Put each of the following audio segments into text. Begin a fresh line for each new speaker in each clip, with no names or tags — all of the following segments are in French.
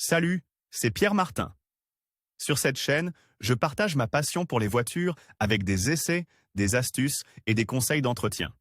Salut, c'est Pierre Martin. Sur cette chaîne, je partage ma passion pour les voitures avec des essais, des astuces et des conseils d'entretien.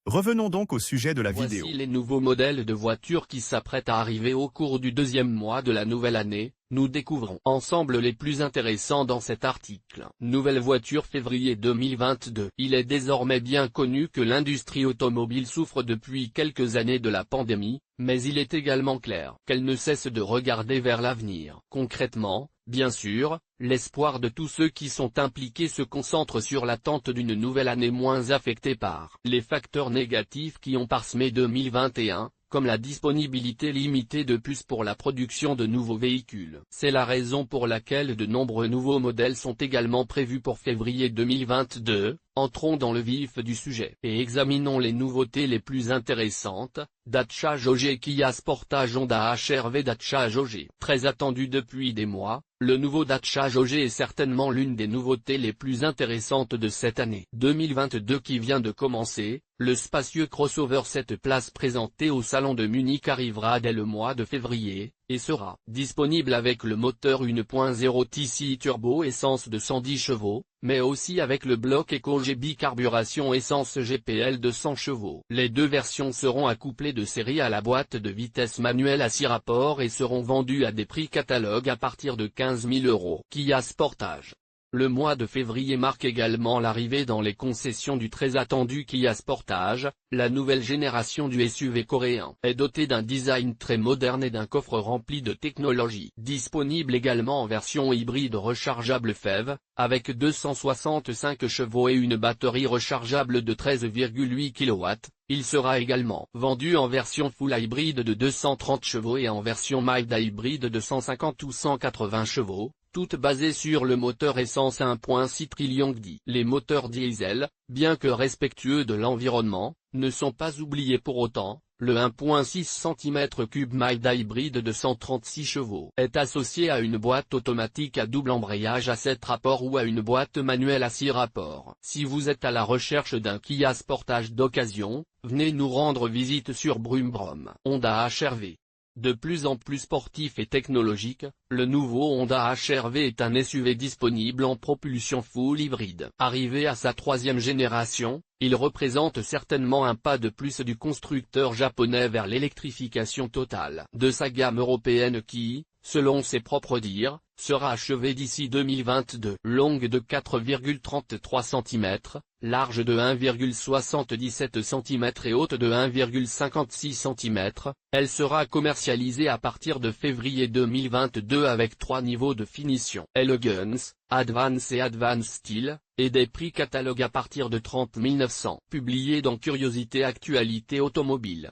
Revenons donc au sujet de la vidéo.
Voici les nouveaux modèles de voitures qui s'apprêtent à arriver au cours du deuxième mois de la nouvelle année. Nous découvrons ensemble les plus intéressants dans cet article. Nouvelle voiture février 2022. Il est désormais bien connu que l'industrie automobile souffre depuis quelques années de la pandémie, mais il est également clair qu'elle ne cesse de regarder vers l'avenir. Concrètement, bien sûr, l'espoir de tous ceux qui sont impliqués se concentre sur l'attente d'une nouvelle année moins affectée par les facteurs négatifs qui ont parsemé 2021. Comme la disponibilité limitée de puces pour la production de nouveaux véhicules. C'est la raison pour laquelle de nombreux nouveaux modèles sont également prévus pour février 2022. Entrons dans le vif du sujet et examinons les nouveautés les plus intéressantes. Dacia Jogger Kia Sportage Honda HR-V Dacia Jogger. Très attendu depuis des mois, le nouveau Dacia Jogger est certainement l'une des nouveautés les plus intéressantes de cette année 2022 qui vient de commencer. Le spacieux crossover 7 places présenté au salon de Munich arrivera dès le mois de février, et sera disponible avec le moteur 1.0 TSI turbo essence de 110 chevaux, mais aussi avec le bloc EcoG bicarburation essence GPL de 100 chevaux. Les deux versions seront accouplées de série à la boîte de vitesse manuelle à 6 rapports et seront vendues à des prix catalogue à partir de 15 000 €. Kia Sportage. Le mois de février marque également l'arrivée dans les concessions du très attendu Kia Sportage. La nouvelle génération du SUV coréen est dotée d'un design très moderne et d'un coffre rempli de technologie. Disponible également en version hybride rechargeable FEV, avec 265 chevaux et une batterie rechargeable de 13,8 kW. Il sera également vendu en version full hybride de 230 chevaux et en version mild hybride de 150 ou 180 chevaux. Toutes basées sur le moteur essence 1.6 trillion GDI. Les moteurs diesel, bien que respectueux de l'environnement, ne sont pas oubliés pour autant. Le 1.6 cm3 mild hybride de 136 chevaux est associé à une boîte automatique à double embrayage à 7 rapports ou à une boîte manuelle à 6 rapports. Si vous êtes à la recherche d'un Kia Sportage d'occasion, venez nous rendre visite sur Brumbrum. Honda HR-V. De plus en plus sportif et technologique, le nouveau Honda HR-V est un SUV disponible en propulsion full hybride. Arrivé à sa troisième génération, il représente certainement un pas de plus du constructeur japonais vers l'électrification totale de sa gamme européenne qui, selon ses propres dires, sera achevée d'ici 2022. Longue de 4,33 cm, large de 1,77 cm et haute de 1,56 cm, elle sera commercialisée à partir de février 2022 avec 3 niveaux de finition. Elegance, Advance et Advance Style, et des prix catalogue à partir de 30 900. Publié dans Curiosité Actualité Automobile.